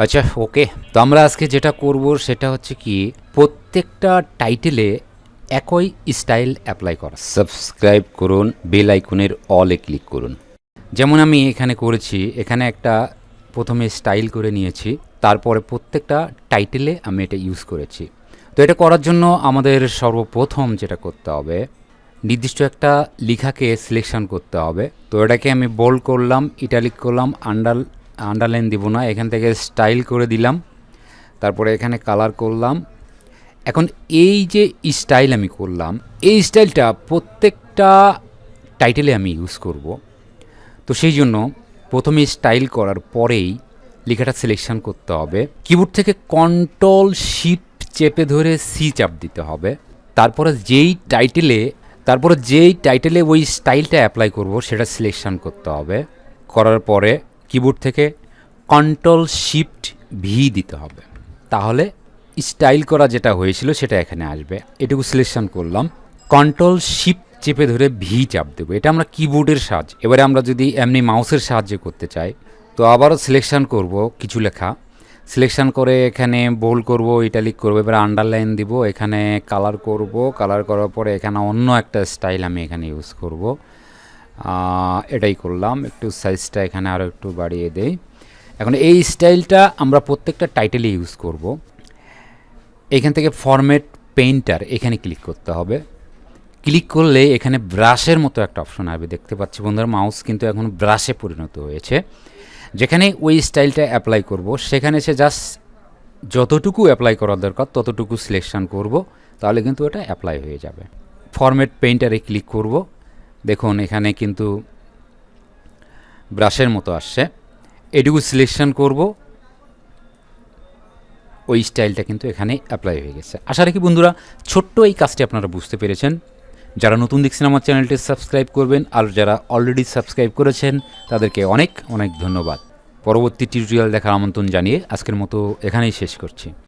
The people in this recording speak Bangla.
আচ্ছা, ওকে। তো আমরা আজকে যেটা করব সেটা হচ্ছে কি, প্রত্যেকটা টাইটেলে একই স্টাইল অ্যাপ্লাই করা। সাবস্ক্রাইব করুন, বেল আইকনের অলে ক্লিক করুন। যেমন আমি এখানে করেছি, এখানে একটা প্রথমে স্টাইল করে নিয়েছি, তারপরে প্রত্যেকটা টাইটেলে আমি এটা ইউজ করেছি। তো এটা করার জন্য আমাদের সর্বপ্রথম যেটা করতে হবে, নির্দিষ্ট একটা লেখাকে সিলেকশন করতে হবে। তো এটাকে আমি বোল্ড করলাম, ইটালিক করলাম, আন্ডারলাইন দিব না, এখান থেকে স্টাইল করে দিলাম, তারপরে এখানে কালার করলাম। এখন এই যে স্টাইল আমি করলাম, এই স্টাইলটা প্রত্যেকটা টাইটেলে আমি ইউজ করব। তো সেই জন্য প্রথমে স্টাইল করার পরেই লেখাটা সিলেকশন করতে হবে। কিবোর্ড থেকে কন্ট্রোল শিফট চেপে ধরে সি চাপ দিতে হবে। তারপরে যেই টাইটেলে ওই স্টাইলটা অ্যাপ্লাই করব সেটা সিলেকশন করতে হবে। করার পরে কিবোর্ড থেকে কন্ট্রোল শিফট ভি দিতে হবে, তাহলে স্টাইল করা যেটা হয়েছিল সেটা এখানে আসবে। এটুকু সিলেকশন করলাম, কন্ট্রোল শিফট চেপে ধরে ভি চাপ দেবো। এটা আমরা কিবোর্ডের সাহায্যে। এবারে আমরা যদি এমনি মাউসের সাহায্যে করতে চাই, তো আবারও সিলেকশন করব কিছু লেখা, সিলেকশন করে এখানে বোল্ড করব, ইটালিক করব, এবার আন্ডারলাইন দিব, এখানে কালার করব, কালার করার পরে এখানে অন্য একটা স্টাইল আমি এখানে ইউজ করব। এটাই করলাম, একটু সাইজটা এখানে আরও একটু বাড়িয়ে দেই। এখন এই স্টাইলটা আমরা প্রত্যেকটা টাইটেলে ইউজ করব। এখান থেকে ফরম্যাট পেইন্টার এখানে ক্লিক করতে হবে। ক্লিক করলে এখানে ব্রাশের মতো একটা অপশন আসবে, দেখতে পাচ্ছি বন্ধুরা, মাউস কিন্তু এখন ব্রাশে পরিণত হয়েছে। যেখানে ওই স্টাইলটা অ্যাপ্লাই করব সেখানে এসে জাস্ট যতটুকু অ্যাপ্লাই করার দরকার ততটুকু সিলেকশন করব, তাহলে কিন্তু এটা অ্যাপ্লাই হয়ে যাবে। ফরম্যাট পেইন্টারে ক্লিক করব, দেখুন এখানে কিন্তু ব্রাশের মতো আসছে। এটুকু সিলেকশন করব, ওই স্টাইলটা কিন্তু এখানে অ্যাপ্লাই হয়ে গেছে। আশা রাখি বন্ধুরা ছোট্ট এই কাজটি আপনারা বুঝতে পেরেছেন। যারা নতুন দেখছেন আমার চ্যানেলটি সাবস্ক্রাইব করবেন, আর যারা অলরেডি সাবস্ক্রাইব করেছেন তাদেরকে অনেক অনেক ধন্যবাদ। পরবর্তী টিউটোরিয়াল দেখার আমন্ত্রণ জানিয়ে আজকের মতো এখানেই শেষ করছি।